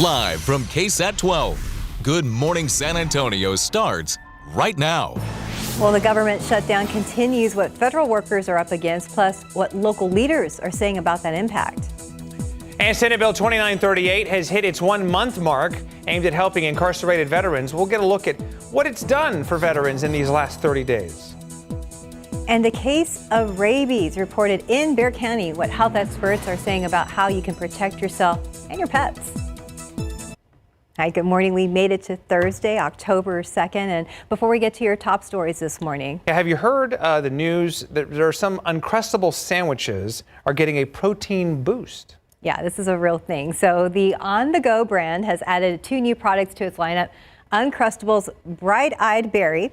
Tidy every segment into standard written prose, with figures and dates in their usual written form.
Live from KSAT 12, Good Morning San Antonio starts right now. Well, the government shutdown continues what federal workers are up against, plus what local leaders are saying about that impact. And Senate Bill 2938 has hit its 1 month mark, aimed at helping incarcerated veterans. We'll get a look at what it's done for veterans in these last 30 days. And a case of rabies reported in Bexar County, what health experts are saying about how you can protect yourself and your pets. Hi, good morning. We made it to Thursday, October 2nd. And before we get to your top stories this morning. Have you heard the news that there are some Uncrustable sandwiches are getting a protein boost? Yeah, this is a real thing. So the On The Go brand has added 2 new products to its lineup, Uncrustables Bright-Eyed Berry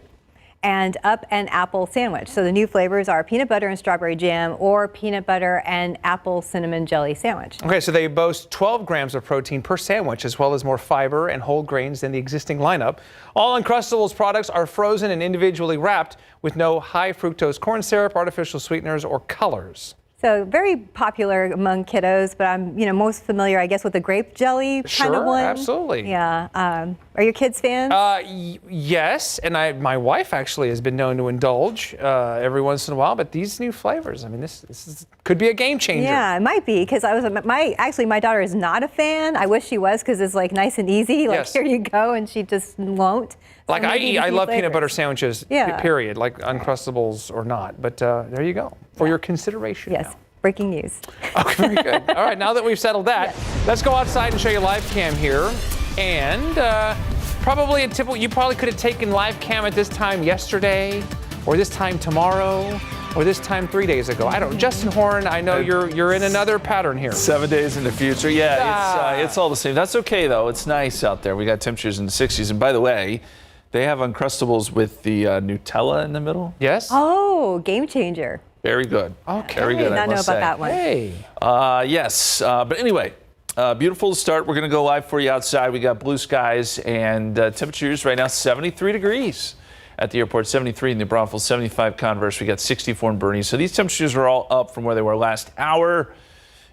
and Up and Apple Sandwich. So the new flavors are peanut butter and strawberry jam or peanut butter and apple cinnamon jelly sandwich. Okay, so they boast 12 grams of protein per sandwich, as well as more fiber and whole grains than the existing lineup. All Uncrustables products are frozen and individually wrapped with no high fructose corn syrup, artificial sweeteners, or colors. So very popular among kiddos, but I'm most familiar, I guess, with the grape jelly kind of one. Sure, absolutely. Yeah. Are your kids fans? Yes, and my wife actually has been known to indulge every once in a while. But these new flavors, I mean, this could be a game changer. Yeah, it might be, because my daughter is not a fan. I wish she was, because it's like nice and easy. Like, yes. Here you go, and she just won't. Like so I love peanut butter sandwiches, period, like Uncrustables or not. But there you go, for your consideration. Yes, now. Breaking news. Okay, very good. All right, now that we've settled that, let's go outside and show you live cam here. And probably you probably could have taken live cam at this time yesterday, or this time tomorrow, or this time 3 days ago. I don't know. Justin Horn, I know you're in another pattern here. 7 days in the future. Yeah, it's all the same. That's okay, though. It's nice out there. We got temperatures in the 60s. And by the way, they have Uncrustables with the Nutella in the middle. Yes. Oh, game changer. Very good. Okay. Very good. I did not know about that one. Hey. Yes. But anyway, beautiful to start. We're going to go live for you outside. We got blue skies and temperatures right now 73 degrees at the airport, 73 in New Braunfels, 75 Converse. We got 64 in Boerne. So these temperatures are all up from where they were last hour,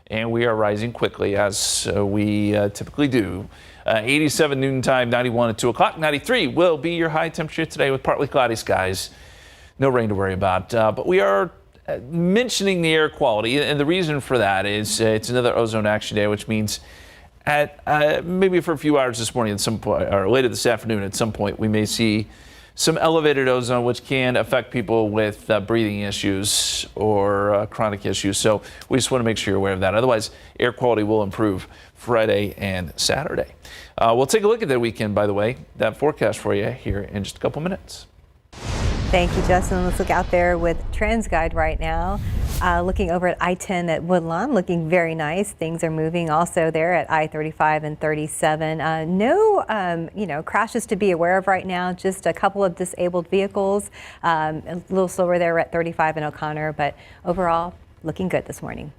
and we are rising quickly as we typically do. 87 noon time, 91 at 2 o'clock, 93 will be your high temperature today with partly cloudy skies. No rain to worry about, but we are mentioning the air quality, and the reason for that is it's another ozone action day, which means at maybe for a few hours this morning at some point, or later this afternoon at some point, we may see some elevated ozone, which can affect people with breathing issues or chronic issues. So we just want to make sure you're aware of that. Otherwise, air quality will improve Friday and Saturday. We'll take a look at that weekend, by the way, that forecast for you here in just a couple minutes. Thank you, Justin. Let's look out there with TransGuide right now. Looking over at I-10 at Woodlawn, looking very nice. Things are moving also there at I-35 and 37. No, crashes to be aware of right now. Just a couple of disabled vehicles. A little slower there at 35 and O'Connor, but overall, looking good this morning.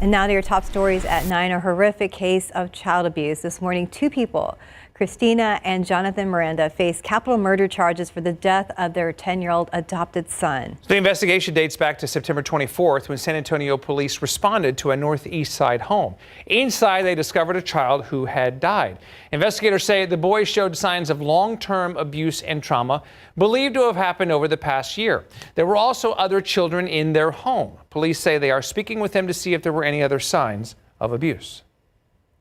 And now to your top stories at 9. A horrific case of child abuse. This morning, 2 people, Christina and Jonathan Miranda, face capital murder charges for the death of their 10-year-old adopted son. The investigation dates back to September 24th when San Antonio police responded to a northeast side home. Inside, they discovered a child who had died. Investigators say the boy showed signs of long-term abuse and trauma, believed to have happened over the past year. There were also other children in their home. Police say they are speaking with them to see if there were any other signs of abuse.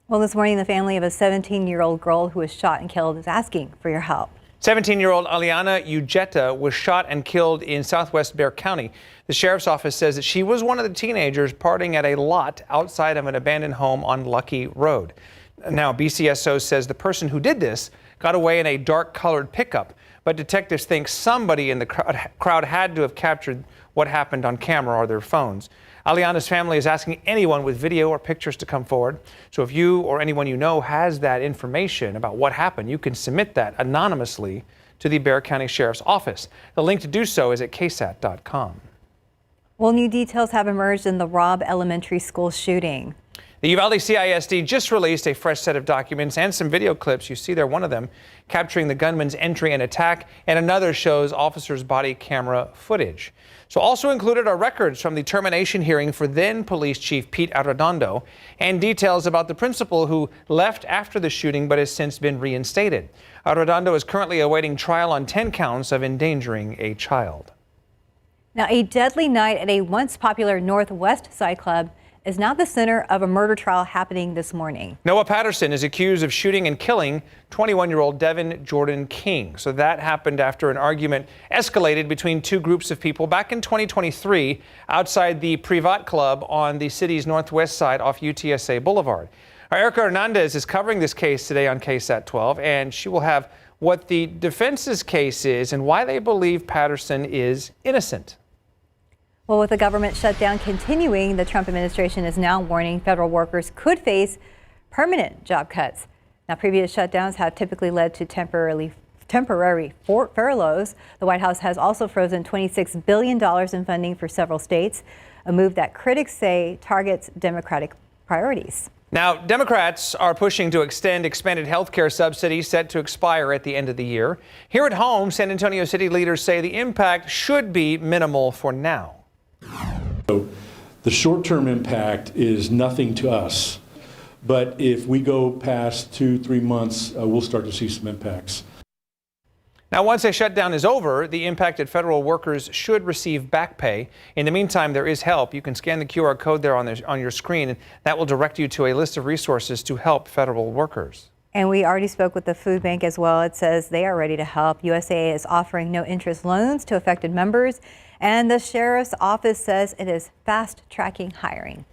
Well, this morning, the family of a 17-year-old girl who was shot and killed is asking for your help. 17-year-old Aliana Ujeta was shot and killed in southwest Bexar County. The sheriff's office says that she was one of the teenagers partying at a lot outside of an abandoned home on Lucky Road. Now, BCSO says the person who did this got away in a dark-colored pickup, but detectives think somebody in the crowd had to have captured what happened on camera or their phones. Aliana's family is asking anyone with video or pictures to come forward. So if you or anyone you know has that information about what happened, you can submit that anonymously to the Bexar County Sheriff's Office. The link to do so is at KSAT.com. Well, new details have emerged in the Robb Elementary School shooting. The Uvalde CISD just released a fresh set of documents and some video clips. You see there one of them capturing the gunman's entry and attack, and another shows officers' body camera footage. So also included are records from the termination hearing for then Police Chief Pete Arredondo and details about the principal who left after the shooting but has since been reinstated. Arredondo is currently awaiting trial on 10 counts of endangering a child. Now, a deadly night at a once popular Northwest Side Club is now the center of a murder trial happening this morning. Noah Patterson is accused of shooting and killing 21-year-old Devin Jordan King. So that happened after an argument escalated between two groups of people back in 2023 outside the Privat Club on the city's northwest side off UTSA Boulevard. Our Erica Hernandez is covering this case today on KSAT 12, and she will have what the defense's case is and why they believe Patterson is innocent. Well, with the government shutdown continuing, the Trump administration is now warning federal workers could face permanent job cuts. Now, previous shutdowns have typically led to temporary furloughs. The White House has also frozen $26 billion in funding for several states, a move that critics say targets Democratic priorities. Now, Democrats are pushing to extend expanded health care subsidies set to expire at the end of the year. Here at home, San Antonio city leaders say the impact should be minimal for now. So the short-term impact is nothing to us, but if we go past 2-3 months, we'll start to see some impacts. Now, once a shutdown is over, the impacted federal workers should receive back pay. In the meantime, there is help. You can scan the QR code there on your screen, and that will direct you to a list of resources to help federal workers. And we already spoke with the food bank as well. It says they are ready to help. USAA is offering no-interest loans to affected members, and the sheriff's office says it is fast-tracking hiring.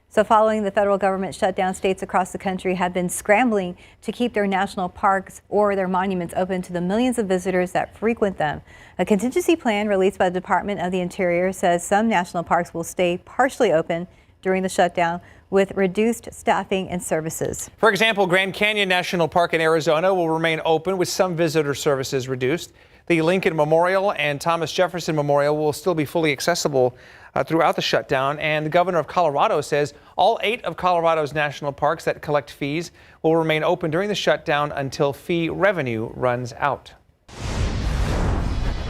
So following the federal government shutdown, states across the country have been scrambling to keep their national parks or their monuments open to the millions of visitors that frequent them. A contingency plan released by the Department of the Interior says some national parks will stay partially open during the shutdown with reduced staffing and services. For example, Grand Canyon National Park in Arizona will remain open with some visitor services reduced. The Lincoln Memorial and Thomas Jefferson Memorial will still be fully accessible throughout the shutdown. And the governor of Colorado says all 8 of Colorado's national parks that collect fees will remain open during the shutdown until fee revenue runs out.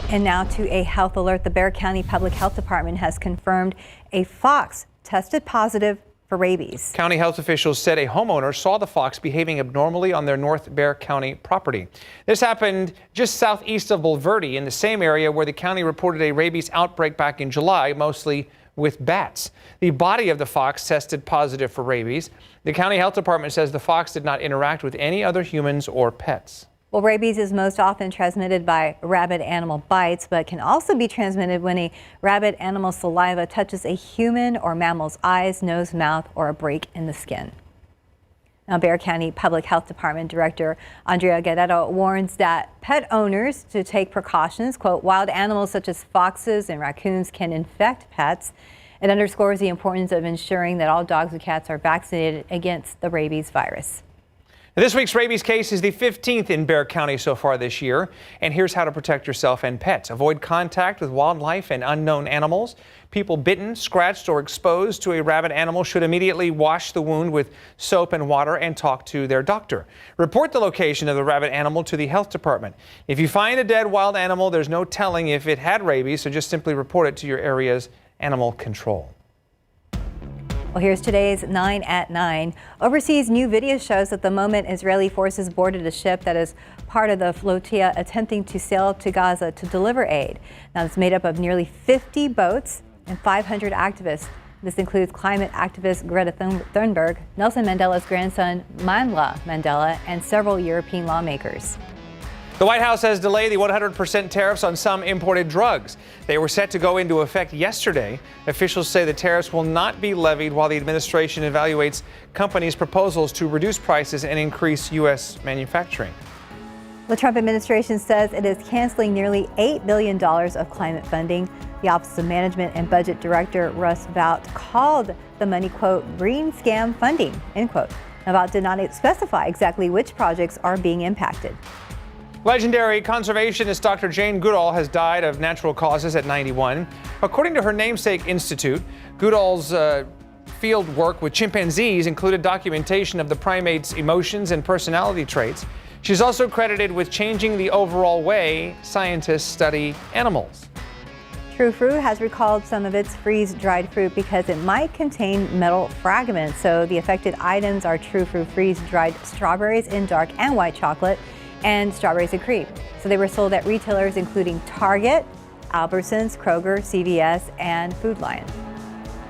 And now to a health alert. The Bexar County Public Health Department has confirmed a fox tested positive for rabies. County health officials said a homeowner saw the fox behaving abnormally on their North Bexar County property. This happened just southeast of Bulverde, in the same area where the county reported a rabies outbreak back in July, mostly with bats. The body of the fox tested positive for rabies. The county health department says the fox did not interact with any other humans or pets. Well, rabies is most often transmitted by rabid animal bites, but can also be transmitted when a rabid animal's saliva touches a human or mammal's eyes, nose, mouth, or a break in the skin. Now, Bexar County Public Health Department Director Andrea Guerrero warns that pet owners to take precautions. Quote, wild animals such as foxes and raccoons can infect pets. It underscores the importance of ensuring that all dogs and cats are vaccinated against the rabies virus. This week's rabies case is the 15th in Bexar County so far this year. And here's how to protect yourself and pets. Avoid contact with wildlife and unknown animals. People bitten, scratched, or exposed to a rabid animal should immediately wash the wound with soap and water and talk to their doctor. Report the location of the rabid animal to the health department. If you find a dead wild animal, there's no telling if it had rabies, so just simply report it to your area's animal control. Well, here's today's 9 at 9. Overseas new video shows that the moment Israeli forces boarded a ship that is part of the flotilla attempting to sail to Gaza to deliver aid. Now, it's made up of nearly 50 boats and 500 activists. This includes climate activist Greta Thunberg, Nelson Mandela's grandson Mandla Mandela, and several European lawmakers. The White House has delayed the 100% tariffs on some imported drugs. They were set to go into effect yesterday. Officials say the tariffs will not be levied while the administration evaluates companies' proposals to reduce prices and increase U.S. manufacturing. The Trump administration says it is canceling nearly $8 billion of climate funding. The Office of Management and Budget Director Russ Vought called the money, quote, green scam funding, end quote. Now, Vought did not specify exactly which projects are being impacted. Legendary conservationist Dr. Jane Goodall has died of natural causes at 91. According to her namesake institute, Goodall's field work with chimpanzees included documentation of the primates' emotions and personality traits. She's also credited with changing the overall way scientists study animals. True Fruit has recalled some of its freeze-dried fruit because it might contain metal fragments. So the affected items are True Fruit freeze-dried strawberries in dark and white chocolate and strawberries and cream. So they were sold at retailers including Target, Albertsons, Kroger, CVS, and Food Lion.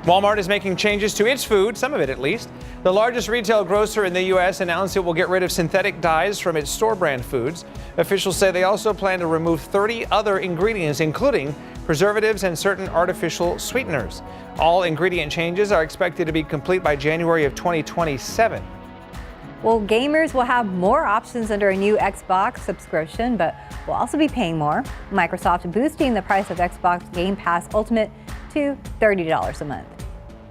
Walmart is making changes to its food, some of it at least. The largest retail grocer in the U.S. announced it will get rid of synthetic dyes from its store brand foods. Officials say they also plan to remove 30 other ingredients, including preservatives and certain artificial sweeteners. All ingredient changes are expected to be complete by January of 2027. Well, gamers will have more options under a new Xbox subscription, but will also be paying more. Microsoft boosting the price of Xbox Game Pass Ultimate to $30 a month.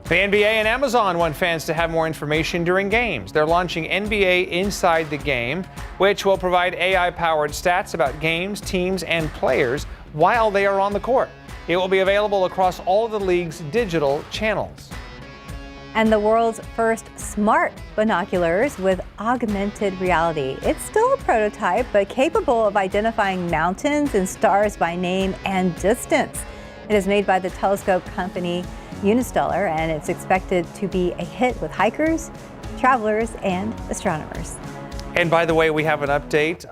The NBA and Amazon want fans to have more information during games. They're launching NBA Inside the Game, which will provide AI-powered stats about games, teams, and players while they are on the court. It will be available across all of the league's digital channels. And the world's first smart binoculars with augmented reality. It's still a prototype, but capable of identifying mountains and stars by name and distance. It is made by the telescope company Unistellar, and it's expected to be a hit with hikers, travelers, and astronomers. And by the way, we have an update.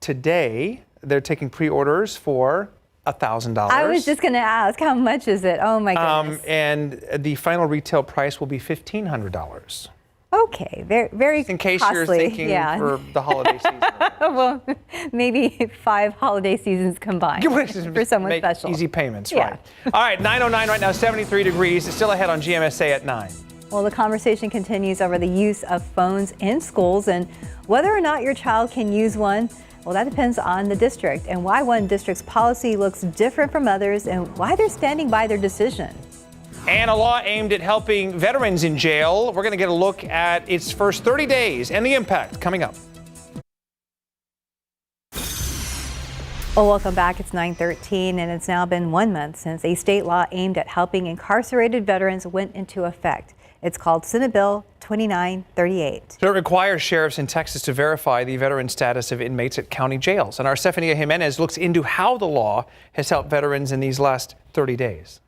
Today, they're taking pre-orders for $1,000. I was just going to ask, how much is it? Oh my goodness. And the final retail price will be $1,500. Okay, very, very in case costly. you're thinking for the holiday season. Well, maybe 5 holiday seasons combined for someone Make special. Easy payments, Yeah. right. All right, 9:09 right now, 73 degrees. It's still ahead on GMSA at 9. Well, the conversation continues over the use of phones in schools and whether or not your child can use one. Well, that depends on the district and why one district's policy looks different from others and why they're standing by their decision. And a law aimed at helping veterans in jail. We're going to get a look at its first 30 days and the impact coming up. Well, welcome back. It's 9:13 and it's now been 1 month since a state law aimed at helping incarcerated veterans went into effect. It's called Senate Bill 2938. So it requires sheriffs in Texas to verify the veteran status of inmates at county jails. And our Stephania Jimenez looks into how the law has helped veterans in these last 30 days.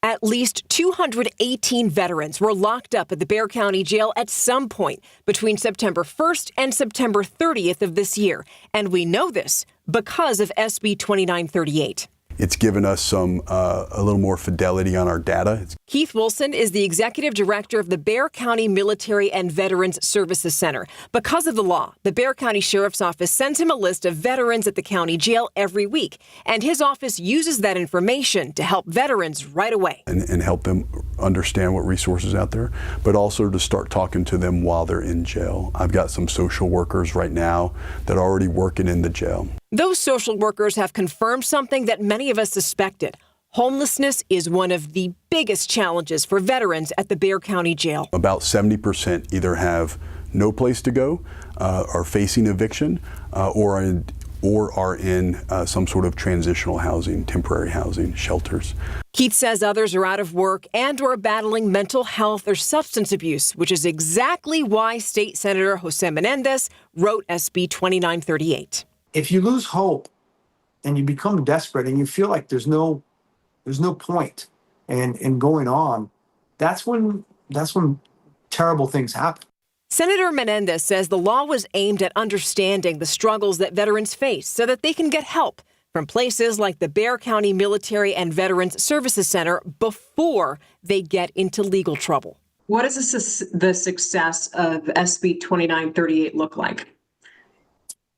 At least 218 veterans were locked up at the Bexar County Jail at some point between September 1st and September 30th of this year. And we know this because of SB 2938. It's given us a little more fidelity on our data. Keith Wilson is the executive director of the Bexar County Military and Veterans Services Center. Because of the law, the Bexar County Sheriff's Office sends him a list of veterans at the county jail every week, and his office uses that information to help veterans right away. And help them understand what resources out there, but also to start talking to them while they're in jail. I've got some social workers right now that are already working in the jail. Those social workers have confirmed something that many of us suspected. Homelessness is one of the biggest challenges for veterans at the Bexar County Jail. About 70% either have no place to go, are facing eviction, or are in some sort of transitional housing, temporary housing, shelters. Keith says others are out of work and or battling mental health or substance abuse, which is exactly why State Senator Jose Menendez wrote SB 2938. If you lose hope and you become desperate and you feel like there's no point in going on, that's when terrible things happen. Senator Menendez says the law was aimed at understanding the struggles that veterans face so that they can get help from places like the Bexar County Military and Veterans Services Center before they get into legal trouble. What does the success of SB 2938 look like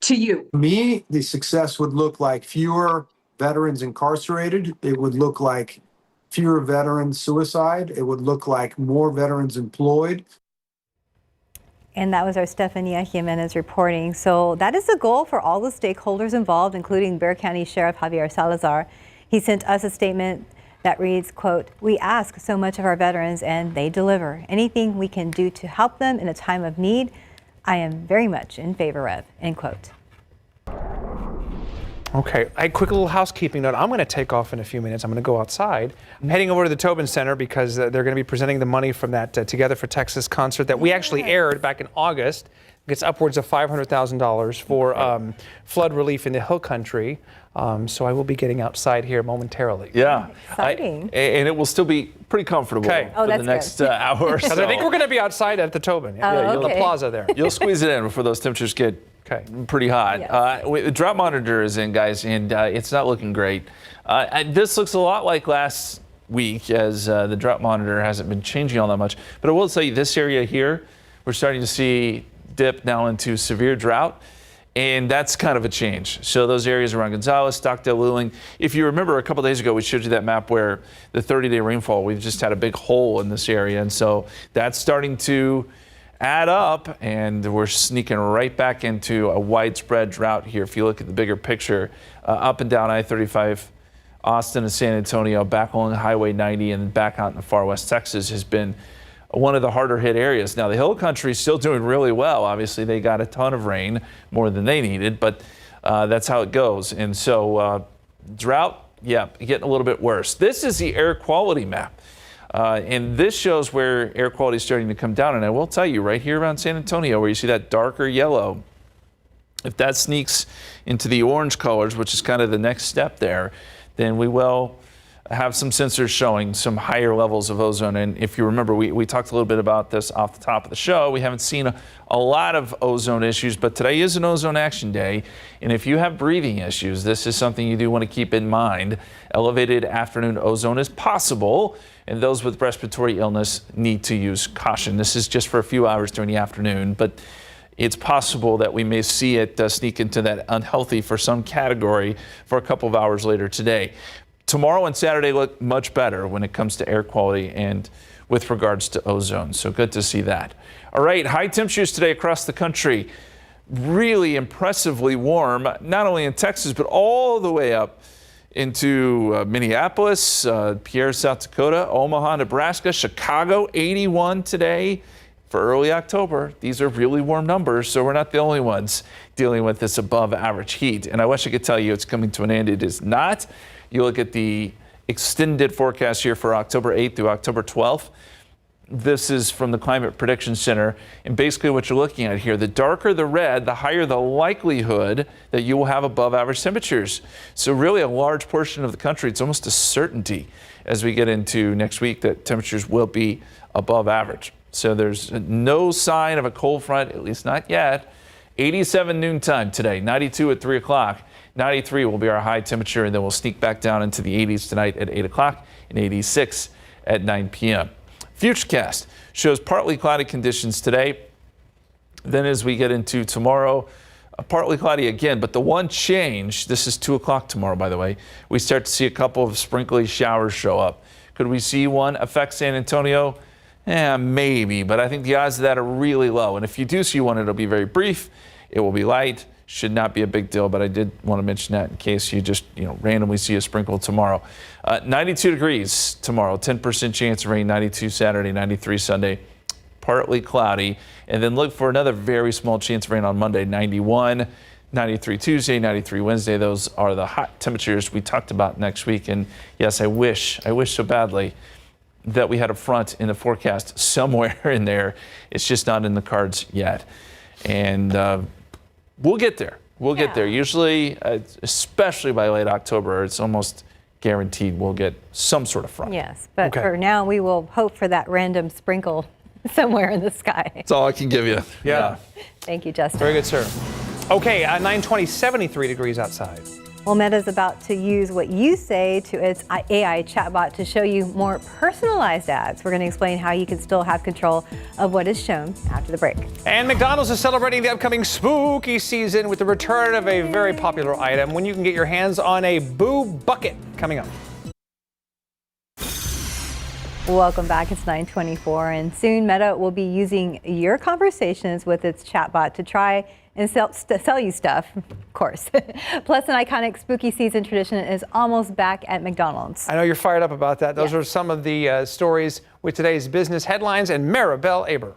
to you? To me, the success would look like fewer veterans incarcerated. It would look like fewer veterans suicide. It would look like more veterans employed. And that was our Stephania Jimenez reporting. So that is the goal for all the stakeholders involved, including Bexar County Sheriff Javier Salazar. He sent us a statement that reads, quote, "We ask so much of our veterans and they deliver. Anything we can do to help them in a time of need, I am very much in favor of," end quote. Okay, a quick little housekeeping note. I'm going to take off in a few minutes. I'm going to go outside. I'm heading over to the Tobin Center because they're going to be presenting the money from that Together for Texas concert that we actually aired back in August. It's upwards of $500,000 for flood relief in the Hill Country. So I will be getting outside here momentarily. Yeah. Exciting. And it will still be pretty comfortable for the next hour or so. I think we're going to be outside at the Tobin. The plaza there. You'll squeeze it in before those temperatures get pretty hot. Yes. The drought monitor is in, guys, and it's not looking great. This looks a lot like last week, as the drought monitor hasn't been changing all that much. But I will tell you, this area here, we're starting to see dip now into severe drought. And that's kind of a change. So those areas around Gonzales, Stockdale, Luling. If you remember a couple days ago, we showed you that map where the 30-day rainfall, we've just had a big hole in this area. And so that's starting to add up, and we're sneaking right back into a widespread drought here. If you look at the bigger picture, up and down I-35, Austin and San Antonio, back along Highway 90 and back out in the far west Texas has been one of the harder hit areas. Now the Hill Country is still doing really well. Obviously they got a ton of rain, more than they needed, but that's how it goes. And so drought, getting a little bit worse. This is the air quality map. And this shows where air quality is starting to come down. And I will tell you, right here around San Antonio, where you see that darker yellow, if that sneaks into the orange colors, which is kind of the next step there, then we will have some sensors showing some higher levels of ozone. And if you remember, we talked a little bit about this off the top of the show. We haven't seen a lot of ozone issues, but today is an ozone action day. And if you have breathing issues, this is something you do want to keep in mind. Elevated afternoon ozone is possible, and those with respiratory illness need to use caution. This is just for a few hours during the afternoon, but it's possible that we may see it sneak into that unhealthy for some category for a couple of hours later today. Tomorrow and Saturday look much better when it comes to air quality and with regards to ozone. So good to see that. All right, high temperatures today across the country. Really impressively warm, not only in Texas, but all the way up into Minneapolis, Pierre, South Dakota, Omaha, Nebraska, Chicago, 81 today for early October. These are really warm numbers, so we're not the only ones dealing with this above average heat. And I wish I could tell you it's coming to an end. It is not. You look at the extended forecast here for October 8th through October 12th. This is from the Climate Prediction Center. And basically what you're looking at here, the darker the red, the higher the likelihood that you will have above average temperatures. So really a large portion of the country, it's almost a certainty as we get into next week that temperatures will be above average. So there's no sign of a cold front, at least not yet. 87 noontime today, 92 at 3 o'clock. 93 will be our high temperature, and then we'll sneak back down into the 80s tonight at 8 o'clock and 86 at 9 p.m. Futurecast shows partly cloudy conditions today. Then as we get into tomorrow, partly cloudy again, but the one change, this is 2 o'clock tomorrow, by the way, we start to see a couple of sprinkly showers show up. Could we see one affect San Antonio? Maybe, but I think the odds of that are really low. And if you do see one, it'll be very brief. It will be light. Should not be a big deal, but I did want to mention that in case you just randomly see a sprinkle tomorrow. 92 degrees tomorrow, 10% chance of rain, 92 Saturday, 93 Sunday, partly cloudy. And then look for another very small chance of rain on Monday, 91, 93 Tuesday, 93 Wednesday. Those are the hot temperatures we talked about next week. And yes, I wish so badly that we had a front in the forecast somewhere in there. It's just not in the cards yet. And we'll get there. We'll get there. Usually, especially by late October, it's almost guaranteed we'll get some sort of front. Yes, but for now, we will hope for that random sprinkle somewhere in the sky. That's all I can give you. Yeah. Thank you, Justin. Very good, sir. Okay, 9:20, 73 degrees outside. Well, Meta's about to use what you say to its AI chatbot to show you more personalized ads. We're going to explain how you can still have control of what is shown after the break. And McDonald's is celebrating the upcoming spooky season with the return of a very popular item when you can get your hands on a Boo Bucket coming up. Welcome back. It's 9:24, and soon Meta will be using your conversations with its chatbot to try and sell you stuff, of course. Plus, an iconic spooky season tradition is almost back at McDonald's. I know you're fired up about that. Those are some of the stories with today's business headlines, and Maribel Aber.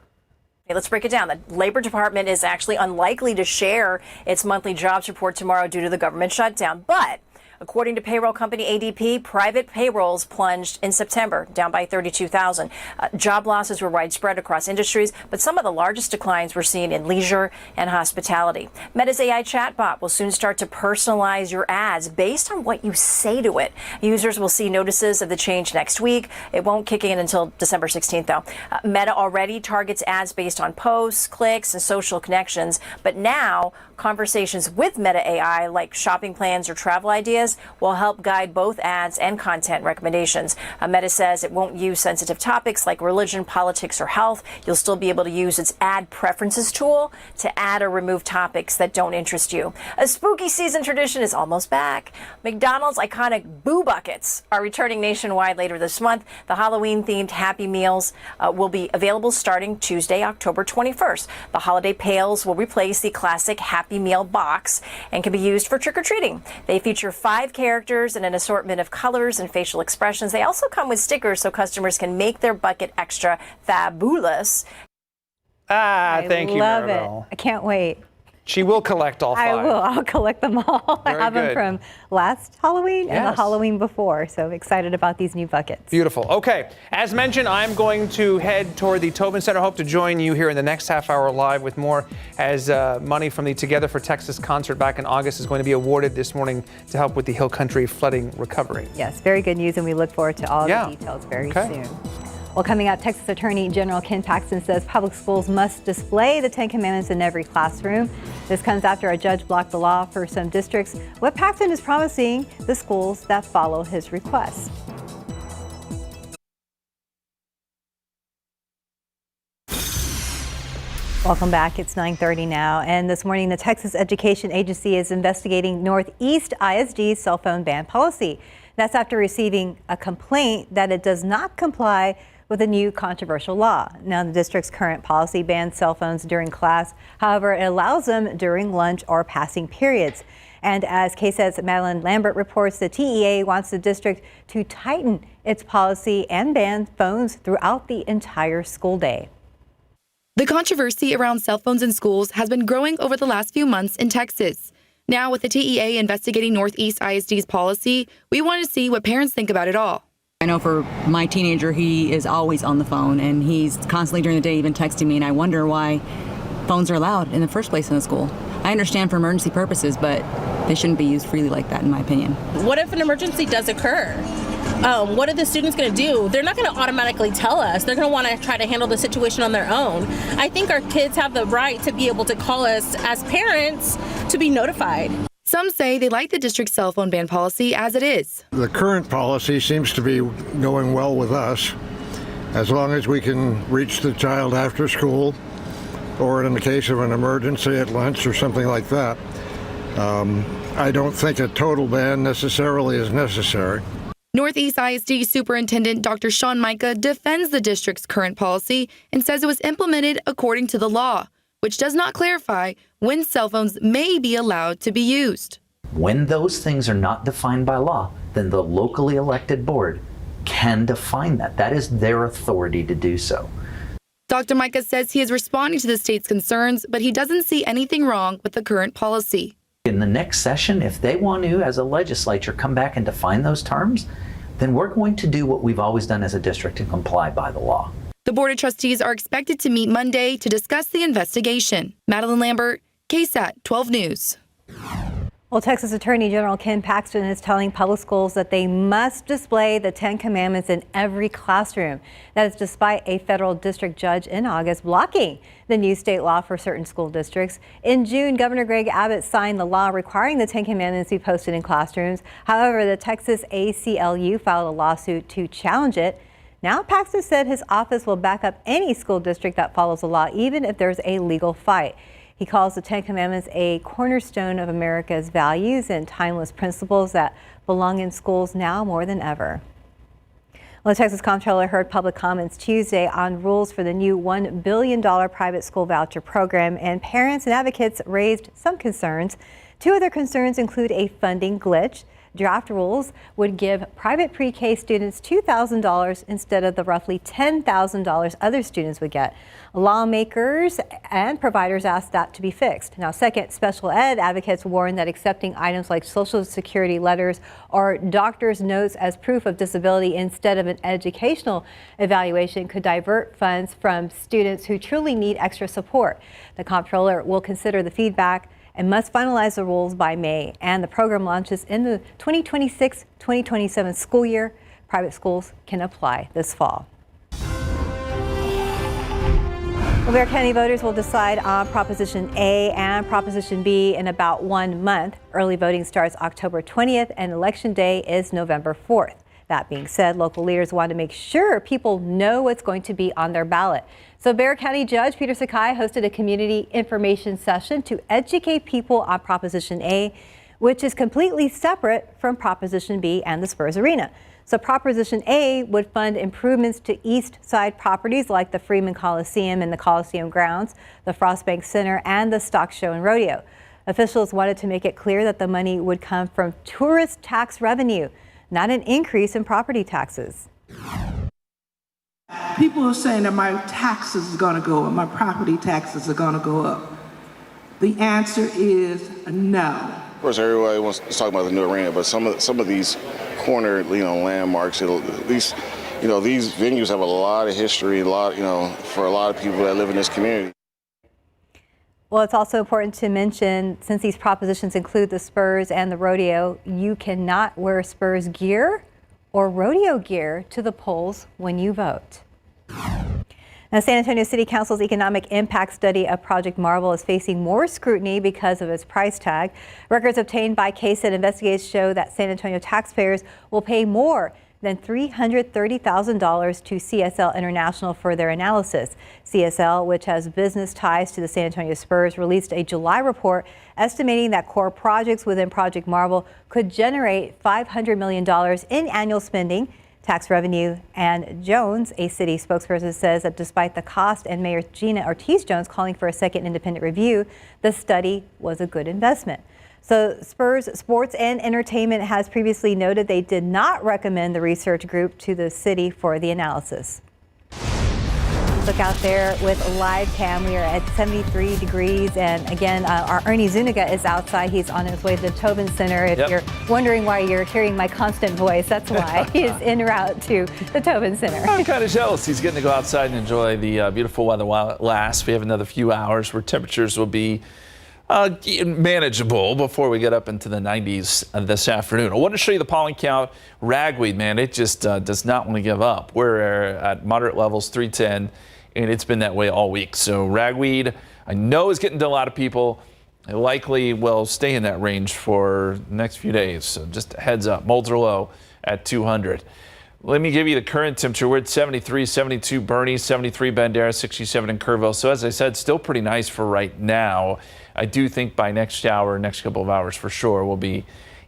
Let's break it down. The Labor Department is actually unlikely to share its monthly jobs report tomorrow due to the government shutdown. But according to payroll company ADP, private payrolls plunged in September, down by 32,000. Job losses were widespread across industries, but some of the largest declines were seen in leisure and hospitality. Meta's AI chatbot will soon start to personalize your ads based on what you say to it. Users will see notices of the change next week. It won't kick in until December 16th, though. Meta already targets ads based on posts, clicks, and social connections, but now conversations with Meta AI, like shopping plans or travel ideas, will help guide both ads and content recommendations. Meta says it won't use sensitive topics like religion, politics, or health. You'll still be able to use its ad preferences tool to add or remove topics that don't interest you. A spooky season tradition is almost back. McDonald's iconic Boo Buckets are returning nationwide later this month. The Halloween-themed Happy Meals will be available starting Tuesday, October 21st. The holiday pails will replace the classic Happy Meal box and can be used for trick-or-treating. They feature 5 characters and an assortment of colors and facial expressions. They also come with stickers so customers can make their bucket extra fabulous. Thank you, love Maribel. it. I can't wait. She will collect all 5. I will. I'll collect them all. Very I have good. them from last Halloween and the Yes. Halloween before. So excited about these new buckets. Beautiful. Okay, as mentioned, I'm going to head toward the Tobin Center. Hope to join you here in the next half hour live with more, as money from the Together for Texas concert back in August is going to be awarded this morning to help with the Hill Country flooding recovery. Yes, very good news, and we look forward to all the details very soon. Well, coming up, Texas Attorney General Ken Paxton says public schools must display the 10 Commandments in every classroom. This comes after a judge blocked the law for some districts. What Paxton is promising the schools that follow his request. Welcome back. It's 9:30 now, and this morning the Texas Education Agency is investigating Northeast ISD's cell phone ban policy. That's after receiving a complaint that it does not comply with a new controversial law. Now, the district's current policy bans cell phones during class. However, it allows them during lunch or passing periods. And as KSAT's Madeline Lambert reports, the TEA wants the district to tighten its policy and ban phones throughout the entire school day. The controversy around cell phones in schools has been growing over the last few months in Texas. Now, with the TEA investigating Northeast ISD's policy, we want to see what parents think about it all. I know for my teenager, he is always on the phone, and he's constantly during the day even texting me, and I wonder why phones are allowed in the first place in the school. I understand for emergency purposes, but they shouldn't be used freely like that, in my opinion. What if an emergency does occur? What are the students going to do? They're not going to automatically tell us. They're going to want to try to handle the situation on their own. I think our kids have the right to be able to call us as parents to be notified. Some say they like the district's cell phone ban policy as it is. The current policy seems to be going well with us, as long as we can reach the child after school, or in the case of an emergency at lunch or something like that. I don't think a total ban necessarily is necessary. Northeast ISD Superintendent Dr. Sean Micah defends the district's current policy and says it was implemented according to the law, which does not clarify when cell phones may be allowed to be used. When those things are not defined by law, then the locally elected board can define that. That is their authority to do so. Dr. Micah says he is responding to the state's concerns, but he doesn't see anything wrong with the current policy. In the next session, if they want to, as a legislature, come back and define those terms, then we're going to do what we've always done as a district and comply by the law. The Board of Trustees are expected to meet Monday to discuss the investigation. Madeline Lambert, KSAT 12 News. Well, Texas Attorney General Ken Paxton is telling public schools that they must display the 10 Commandments in every classroom. That is despite a federal district judge in August blocking the new state law for certain school districts. In June, Governor Greg Abbott signed the law requiring the 10 Commandments be posted in classrooms. However, the Texas ACLU filed a lawsuit to challenge it. Now, Paxton said his office will back up any school district that follows the law, even if there's a legal fight. He calls the 10 Commandments a cornerstone of America's values and timeless principles that belong in schools now more than ever. Well, the Texas Comptroller heard public comments Tuesday on rules for the new $1 billion private school voucher program, and parents and advocates raised some concerns. Two other concerns include a funding glitch. Draft rules would give private pre-K students $2,000 instead of the roughly $10,000 other students would get. Lawmakers and providers asked that to be fixed. Now, second, special ed advocates warn that accepting items like Social Security letters or doctor's notes as proof of disability instead of an educational evaluation could divert funds from students who truly need extra support. The comptroller will consider the feedback and must finalize the rules by May, and the program launches in the 2026-2027 school year. Private schools can apply this fall. Bexar County voters will decide on Proposition A and Proposition B in about 1 month. Early voting starts October 20th and Election Day is November 4th. That being said, local leaders want to make sure people know what's going to be on their ballot. So Bexar County Judge Peter Sakai hosted a community information session to educate people on Proposition A, which is completely separate from Proposition B and the Spurs Arena. So Proposition A would fund improvements to east side properties like the Freeman Coliseum and the Coliseum grounds, the Frostbank Center, and the Stock Show and Rodeo. Officials wanted to make it clear that the money would come from tourist tax revenue, not an increase in property taxes. People are saying that my taxes are going to go up, my property taxes are going to go up. The answer is no. Of course, everybody wants to talk about the new arena, but some of these corner, landmarks, these venues have a lot of history, for a lot of people that live in this community. Well, it's also important to mention, since these propositions include the Spurs and the rodeo, you cannot wear Spurs gear or rodeo gear to the polls when you vote. Now, San Antonio City Council's economic impact study of Project Marvel is facing more scrutiny because of its price tag. Records obtained by KSAT investigators show that San Antonio taxpayers will pay more than $330,000 to CSL International for their analysis. CSL, which has business ties to the San Antonio Spurs, released a July report estimating that core projects within Project Marvel could generate $500 million in annual spending, tax revenue. And Jones, a city spokesperson, says that despite the cost and Mayor Gina Ortiz-Jones calling for a second independent review, the study was a good investment. So Spurs Sports and Entertainment has previously noted they did not recommend the research group to the city for the analysis. Look out there with a live cam. We are at 73 degrees. And again, our Ernie Zuniga is outside. He's on his way to the Tobin Center. If you're wondering why you're hearing my constant voice, that's why. He's en route to the Tobin Center. I'm kind of jealous. He's getting to go outside and enjoy the beautiful weather while it lasts. We have another few hours where temperatures will be manageable before we get up into the 90s this afternoon. I want to show you the pollen count. Ragweed, man, it just does not want to give up. We're at moderate levels, 310, and it's been that way all week. So ragweed, I know, is getting to a lot of people. It likely will stay in that range for the next few days. So just a heads up, molds are low at 200. Let me give you the current temperature. We're at 73, 72 Bernie, 73 Bandera, 67 in Kerrville. So as I said, still pretty nice for right now. I do think by next hour, next couple of hours for sure, we'll be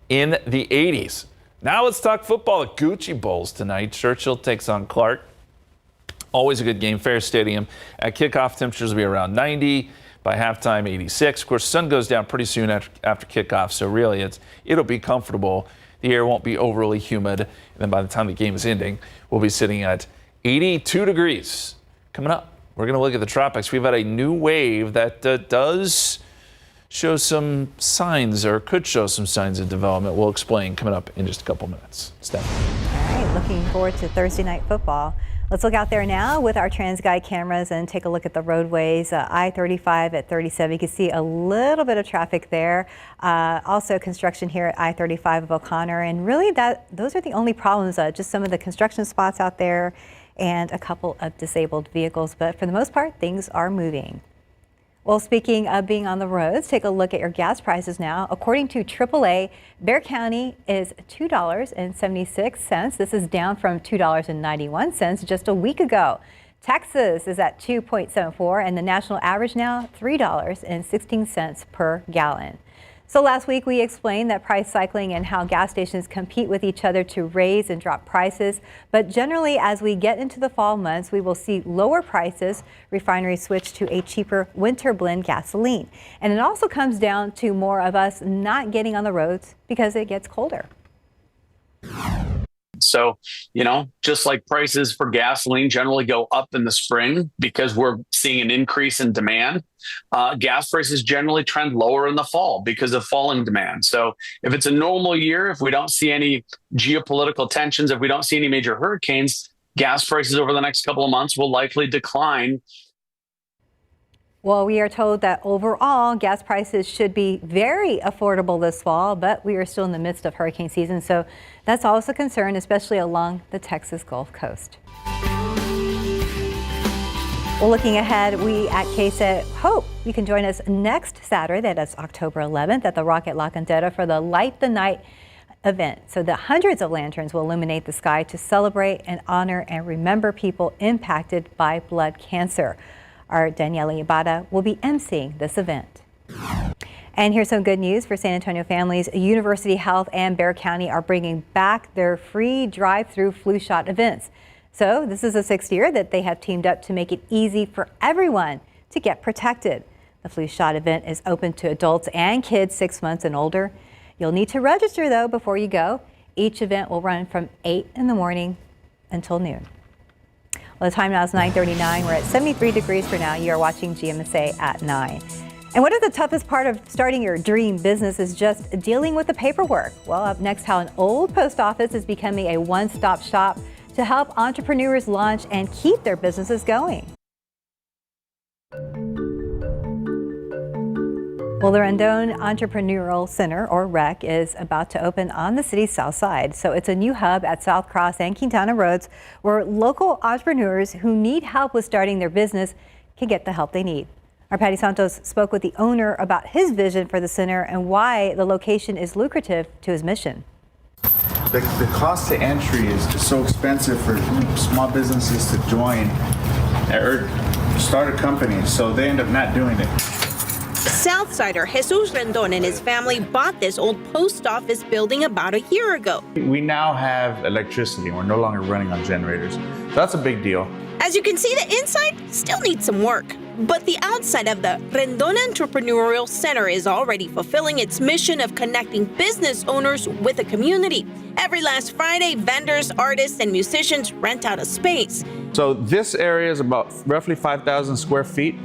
in the 80s. Now let's talk football at Gucci Bowls tonight. Churchill takes on Clark. Always a good game, Fair Stadium. At kickoff, temperatures will be around 90. By halftime, 86. Of course, sun goes down pretty soon after kickoff, so really it'll be comfortable. The air won't be overly humid. And then by the time the game is ending, we'll be sitting at 82 degrees. Coming up, we're going to look at the tropics. We've had a new wave that does show some signs, or could show some signs of development. We'll explain coming up in just a couple minutes. Steph. All right, looking forward to Thursday night football. Let's look out there now with our TransGuide cameras and take a look at the roadways. I-35 at 37, you can see a little bit of traffic there. Also construction here at I-35 of O'Connor, and really those are the only problems, just some of the construction spots out there and a couple of disabled vehicles, but for the most part, things are moving. Well, speaking of being on the roads, take a look at your gas prices now. According to AAA, Bexar County is $2.76. This is down from $2.91 just a week ago. Texas is at 2.74, and the national average now $3.16 per gallon. So last week we explained that price cycling and how gas stations compete with each other to raise and drop prices. But generally, as we get into the fall months, we will see lower prices. Refineries switch to a cheaper winter blend gasoline. And it also comes down to more of us not getting on the roads because it gets colder. So, just like prices for gasoline generally go up in the spring because we're seeing an increase in demand, gas prices generally trend lower in the fall because of falling demand. So if it's a normal year, if we don't see any geopolitical tensions, if we don't see any major hurricanes, gas prices over the next couple of months will likely decline. Well, we are told that overall gas prices should be very affordable this fall, but we are still in the midst of hurricane season, so that's also a concern, especially along the Texas Gulf Coast. Well, looking ahead, we at KSAT hope you can join us next Saturday, that is October 11th, at the Rocket La Cantera for the Light the Night event. So the hundreds of lanterns will illuminate the sky to celebrate and honor and remember people impacted by blood cancer. Our Daniela Ibarra will be emceeing this event. And here's some good news for San Antonio families. University Health and Bexar County are bringing back their free drive-through flu shot events. So this is the 6th year that they have teamed up to make it easy for everyone to get protected. The flu shot event is open to adults and kids 6 months and older. You'll need to register though before you go. Each event will run from 8 in the morning until noon. Well, the time now is 9:39. We're at 73 degrees for now. You are watching GMSA at 9. And what is the toughest part of starting your dream business is just dealing with the paperwork. Well, up next, how an old post office is becoming a one-stop shop to help entrepreneurs launch and keep their businesses going. Well, the Rendon Entrepreneurial Center, or REC, is about to open on the city's south side. So it's a new hub at South Cross and Quintana Roads where local entrepreneurs who need help with starting their business can get the help they need. Our Patty Santos spoke with the owner about his vision for the center and why the location is lucrative to his mission. The cost to entry is so expensive for small businesses to join or start a company, so they end up not doing it. Southsider Jesus Rendon and his family bought this old post office building about a year ago. We now have electricity. We're no longer running on generators. So that's a big deal. As you can see, the inside still needs some work. But the outside of the Rendon Entrepreneurial Center is already fulfilling its mission of connecting business owners with the community. Every last Friday, vendors, artists, and musicians rent out a space. So this area is about roughly 5,000 square feet.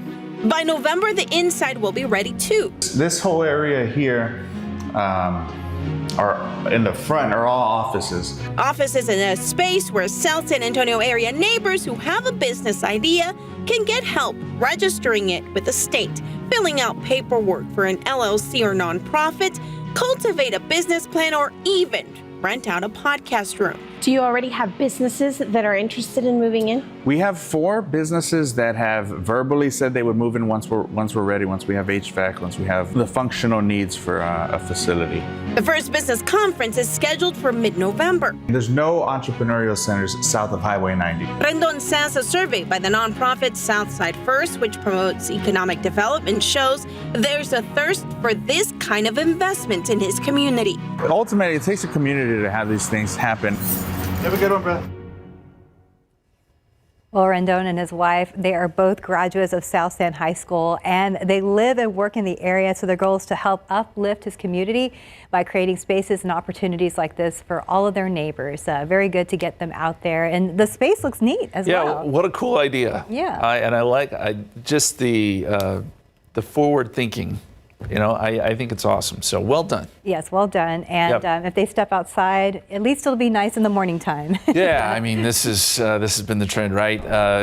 By November, the inside will be ready too. This whole area here are in the front are all offices. Offices in a space where South San Antonio area neighbors who have a business idea can get help registering it with the state, filling out paperwork for an LLC or nonprofit, cultivate a business plan, or even rent out a podcast room. Do you already have businesses that are interested in moving in? We have 4 businesses that have verbally said they would move in once we're ready, once we have HVAC, once we have the functional needs for a facility. The first business conference is scheduled for mid-November. There's no entrepreneurial centers south of Highway 90. Rendon says a survey by the nonprofit Southside First, which promotes economic development, shows there's a thirst for this kind of investment in his community. Ultimately, it takes a community to have these things happen. Have a good one, brother. Well, Rendon and his wife, they are both graduates of South San High School, and they live and work in the area. So their goal is to help uplift his community by creating spaces and opportunities like this for all of their neighbors. Very good to get them out there. And the space looks neat as well. Yeah, what a cool idea. Yeah. I like just the forward thinking. I think it's awesome. So well done. Yes, well done. And if they step outside, at least it'll be nice in the morning time. Yeah, I mean, this has been the trend, right?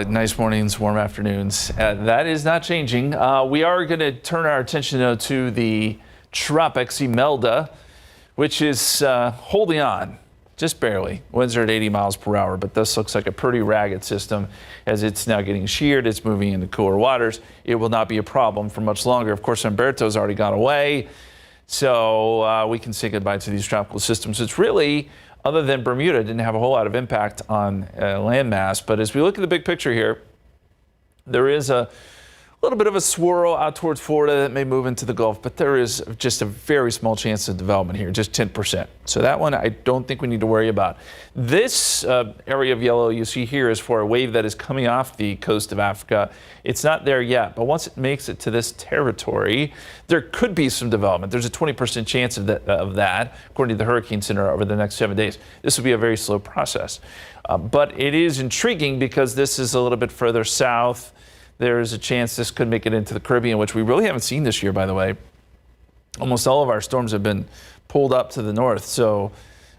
Nice mornings, warm afternoons. That is not changing. We are going to turn our attention though to the tropics, Imelda, which is holding on. Just barely. Winds are at 80 miles per hour, but this looks like a pretty ragged system as it's now getting sheared. It's moving into cooler waters. It will not be a problem for much longer. Of course, Humberto's already gone away, so we can say goodbye to these tropical systems. It's really, other than Bermuda, didn't have a whole lot of impact on landmass. But as we look at the big picture here, there is a A little bit of a swirl out towards Florida that may move into the Gulf, but there is just a very small chance of development here, just 10%. So that one I don't think we need to worry about. This area of yellow you see here is for a wave that is coming off the coast of Africa. It's not there yet, but once it makes it to this territory, there could be some development. There's a 20% chance of that, according to the Hurricane Center, over the next 7 days. This will be a very slow process. But it is intriguing because this is a little bit further south. There is a chance this could make it into the Caribbean, which we really haven't seen this year, by the way. Almost all of our storms have been pulled up to the north, so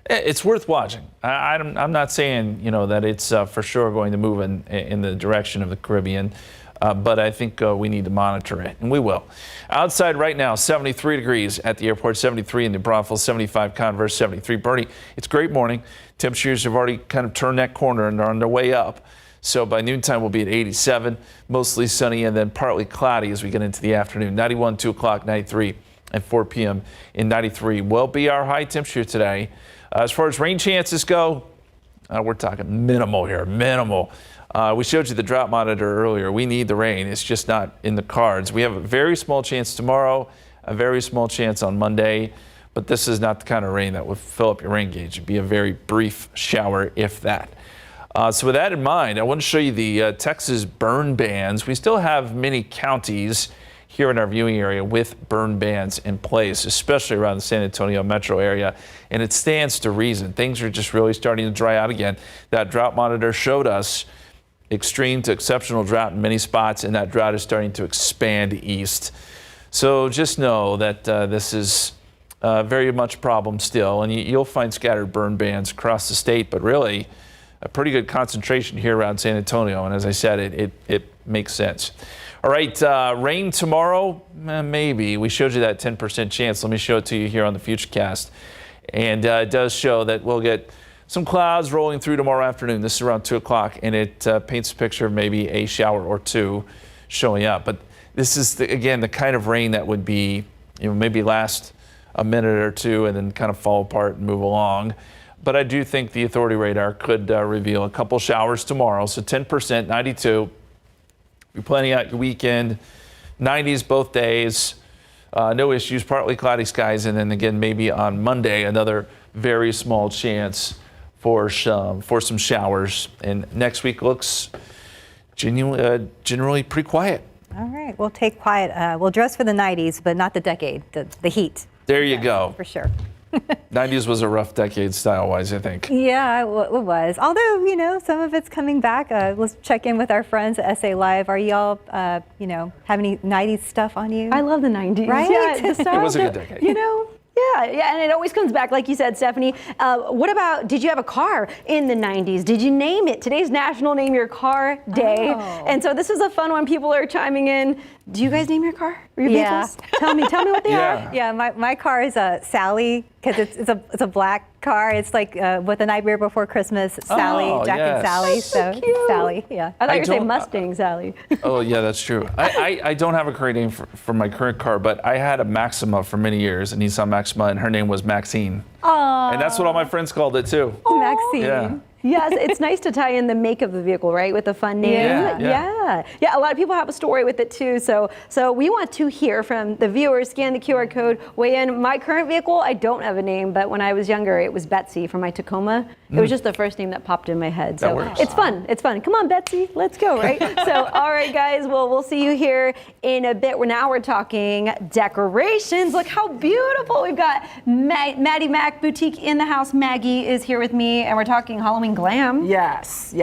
it's worth watching. I'm not saying, that it's for sure going to move in the direction of the Caribbean, but I think we need to monitor it, and we will. Outside right now, 73 degrees at the airport, 73 in New Braunfels, 75 Converse, 73 Bernie. It's a great morning. Temperatures have already kind of turned that corner and are on their way up. So by noontime, we'll be at 87, mostly sunny, and then partly cloudy as we get into the afternoon. 91, 2 o'clock, 93, and 4 p.m. in 93 will be our high temperature today. As far as rain chances go, we're talking minimal here, minimal. We showed you the drought monitor earlier. We need the rain. It's just not in the cards. We have a very small chance tomorrow, a very small chance on Monday, but this is not the kind of rain that would fill up your rain gauge. It'd be a very brief shower, if that. So with that in mind, I want to show you the Texas burn bans. We still have many counties here in our viewing area with burn bans in place, especially around the San Antonio metro area. And it stands to reason. Things are just really starting to dry out again. That drought monitor showed us extreme to exceptional drought in many spots, and that drought is starting to expand east. So just know that this is very much a problem still, and you'll find scattered burn bans across the state, but really a pretty good concentration here around San Antonio. And as I said, it makes sense. All right, rain tomorrow, maybe. We showed you that 10% chance. Let me show it to you here on the Futurecast. And it does show that we'll get some clouds rolling through tomorrow afternoon. This is around 2 o'clock, and it paints a picture of maybe a shower or two showing up. But this is, again, the kind of rain that would be, maybe last a minute or two and then kind of fall apart and move along. But I do think the authority radar could reveal a couple showers tomorrow. So 10%, 92. You're planning out your weekend. 90s both days. No issues, partly cloudy skies. And then again, maybe on Monday, another very small chance for some showers. And next week looks generally pretty quiet. All right, we'll take quiet. We'll dress for the 90s, but not the decade, the heat. There you go. For sure. 90s was a rough decade style-wise, I think. Yeah, it was. Although, some of it's coming back. Let's check in with our friends at SA Live. Are y'all, have any 90s stuff on you? I love the 90s. Right? Yeah, it was a good decade. Yeah, and it always comes back, like you said, Stephanie. What about, did you have a car in the 90s? Did you name it? Today's National Name Your Car Day. Oh. And so this is a fun one. People are chiming in. Do you guys name your car? Or your vehicles? Tell me what they are. Yeah, my car is a Sally, because it's a black car. It's like with The Nightmare Before Christmas, Sally, Jack and Sally. So cute. Sally, yeah. I thought you were saying Mustang, Sally. Oh, yeah, that's true. I don't have a current name for my current car, but I had a Maxima for many years, a Nissan Maxima, and her name was Maxine. Aww. And that's what all my friends called it, too. Maxine. Yeah. Yes, it's nice to tie in the make of the vehicle, right, with a fun name. Yeah. A lot of people have a story with it too. So we want to hear from the viewers. Scan the QR code, weigh in. My current vehicle, I don't have a name, but when I was younger, it was Betsy from my Tacoma. It was just the first name that popped in my head. So it's fun. It's fun. Come on, Betsy, let's go, right? So all right, guys. Well, we'll see you here in a bit. Now we're talking decorations. Look how beautiful. We've got Maddie Mac Boutique in the house. Maggie is here with me, and we're talking Halloween glam. Yes.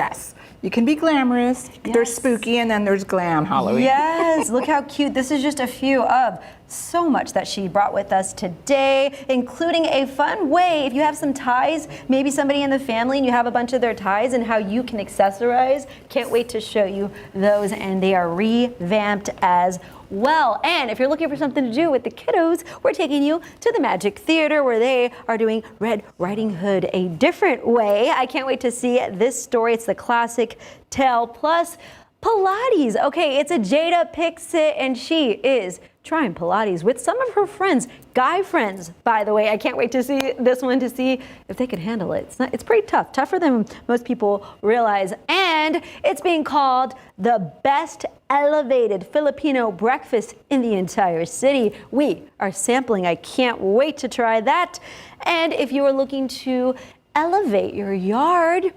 You can be glamorous, there's spooky, and then there's glam Halloween. Yes, look how cute. This is just a few of so much that she brought with us today, including a fun way, if you have some ties, maybe somebody in the family and you have a bunch of their ties, and how you can accessorize. Can't wait to show you those, and they are revamped as well. And if you're looking for something to do with the kiddos, we're taking you to the Magic Theater, where they are doing Red Riding Hood a different way. I can't wait to see this story. It's the classic tale plus Pilates. Okay, it's a Jada Pickett, and she is trying Pilates with some of her friends, guy friends, by the way. I can't wait to see this one to see if they can handle it. It's pretty tougher than most people realize. And it's being called the best elevated Filipino breakfast in the entire city. We are sampling. I can't wait to try that. And if you are looking to elevate your yard,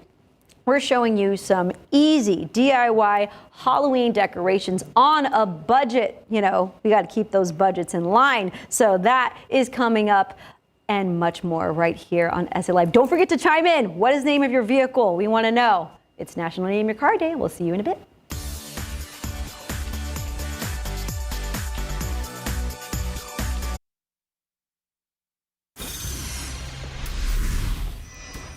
we're showing you some easy DIY Halloween decorations on a budget. You know, we got to keep those budgets in line. So that is coming up and much more right here on SA Live. Don't forget to chime in. What is the name of your vehicle? We want to know. It's National Name Your Car Day. We'll see you in a bit.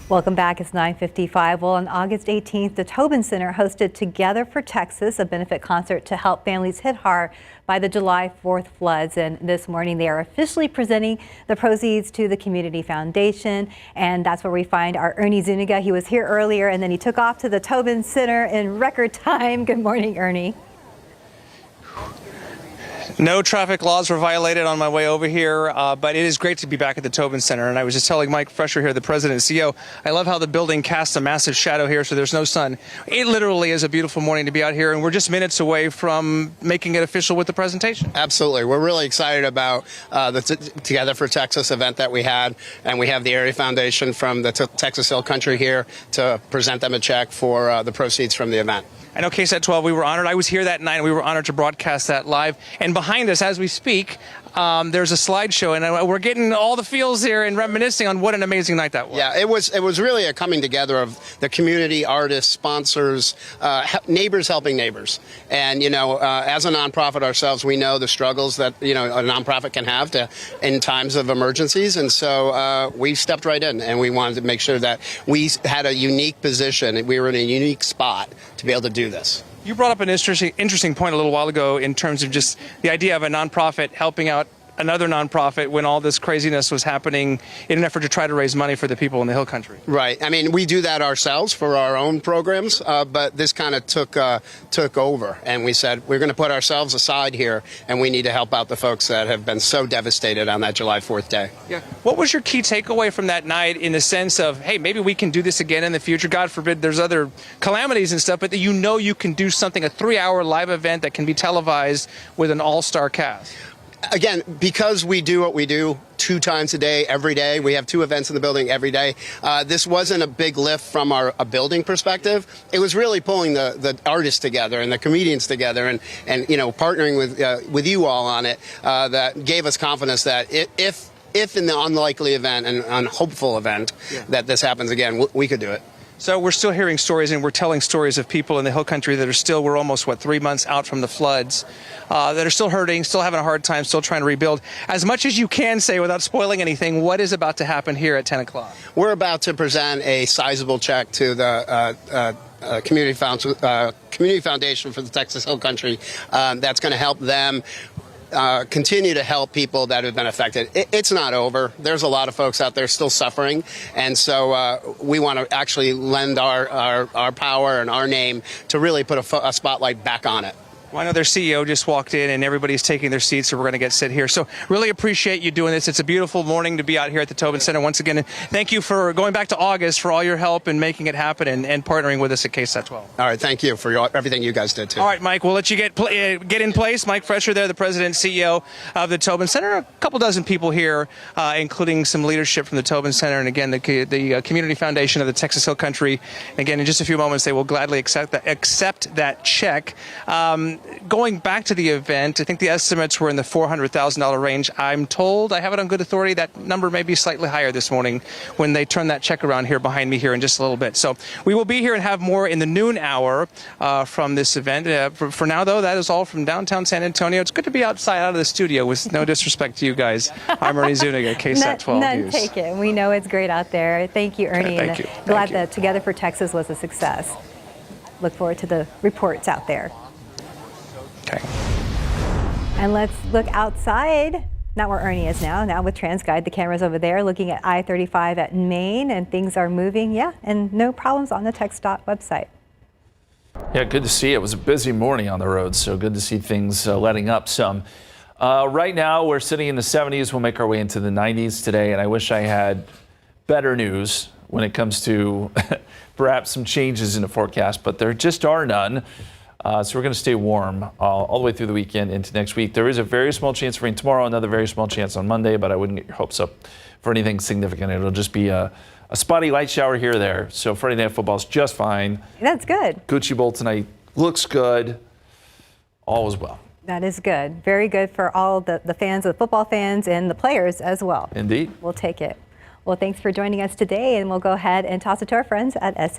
Welcome back. It's 9:55. Well, on August 18th, the Tobin Center hosted Together for Texas, a benefit concert to help families hit hard by the July 4th floods. And this morning, they are officially presenting the proceeds to the Community Foundation. And that's where we find our Ernie Zuniga. He was here earlier, and then he took off to the Tobin Center in record time. Good morning, Ernie. No traffic laws were violated on my way over here, but it is great to be back at the Tobin Center. And I was just telling Mike Fresher here, the president and CEO, I love how the building casts a massive shadow here, so there's no sun. It literally is a beautiful morning to be out here, and we're just minutes away from making it official with the presentation. Absolutely. We're really excited about the Together for Texas event that we had, and we have the Area Foundation from the Texas Hill Country here to present them a check for the proceeds from the event. I know KSAT 12, we were honored. I was here that night, and we were honored to broadcast that live. And behind us, as we speak, there's a slideshow, and we're getting all the feels here and reminiscing on what an amazing night that was. Yeah, it was really a coming together of the community, artists, sponsors, neighbors helping neighbors. And, you know, as a nonprofit ourselves, we know the struggles that, you know, a nonprofit can have in times of emergencies. And so we stepped right in, and we wanted to make sure that we had a unique position, and we were in a unique spot to be able to do this. You brought up an interesting point a little while ago in terms of just the idea of a nonprofit helping out another nonprofit when all this craziness was happening in an effort to try to raise money for the people in the Hill Country. Right. I mean, we do that ourselves for our own programs, but this kind of took over, and we said we're going to put ourselves aside here, and we need to help out the folks that have been so devastated on that July 4th day. Yeah. What was your key takeaway from that night in the sense of, hey, maybe we can do this again in the future? God forbid there's other calamities and stuff, but that you know you can do something, a 3-hour live event that can be televised with an all-star cast. Again, because we do what we do 2 times a day, every day, we have 2 events in the building every day. This wasn't a big lift from a building perspective. It was really pulling the artists together and the comedians together and you know, partnering with you all on it that gave us confidence that if in the unlikely event and unhopeful event that this happens again, we could do it. So we're still hearing stories, and we're telling stories of people in the Hill Country that are still, we're almost, 3 months out from the floods, that are still hurting, still having a hard time, still trying to rebuild. As much as you can say without spoiling anything, what is about to happen here at 10 o'clock? We're about to present a sizable check to the Community Foundation for the Texas Hill Country that's going to help them continue to help people that have been affected. It's not over. There's a lot of folks out there still suffering, and so we want to actually lend our power and our name to really put a spotlight back on it. Well, I know their CEO just walked in and everybody's taking their seats, so we're going to get sit here. So really appreciate you doing this. It's a beautiful morning to be out here at the Tobin Center once again. And thank you for going back to August for all your help and making it happen and partnering with us at KSAT 12. All right, thank you for everything you guys did too. All right, Mike, we'll let you get in place. Mike Fresher there, the president and CEO of the Tobin Center. A couple dozen people here, including some leadership from the Tobin Center and again the Community Foundation of the Texas Hill Country. Again, in just a few moments, they will gladly accept that check. Going back to the event, I think the estimates were in the $400,000 range. I'm told, I have it on good authority, that number may be slightly higher this morning when they turn that check around here behind me here in just a little bit. So we will be here and have more in the noon hour from this event. For now, though, that is all from downtown San Antonio. It's good to be outside, out of the studio, with no disrespect to you guys. I'm Ernie Zuniga, KSAT 12 None News. taken. We know it's great out there. Thank you, Ernie. Thank you. Glad that Together for Texas was a success. Look forward to the reports out there. Okay. And let's look outside, not where Ernie is now with TransGuide. The camera's over there looking at I-35 at Maine, and things are moving, and no problems on the TxDOT website. Yeah, good to see. It was a busy morning on the road, so good to see things letting up some. Right now, we're sitting in the 70s. We'll make our way into the 90s today, and I wish I had better news when it comes to perhaps some changes in the forecast, but there just are none. So we're going to stay warm all the way through the weekend into next week. There is a very small chance of rain tomorrow, another very small chance on Monday, but I wouldn't get your hopes up for anything significant. It'll just be a spotty light shower here or there. So Friday Night Football is just fine. That's good. Gucci Bowl tonight looks good. All is well. That is good. Very good for all the fans, the football fans, and the players as well. Indeed. We'll take it. Well, thanks for joining us today, and we'll go ahead and toss it to our friends at SA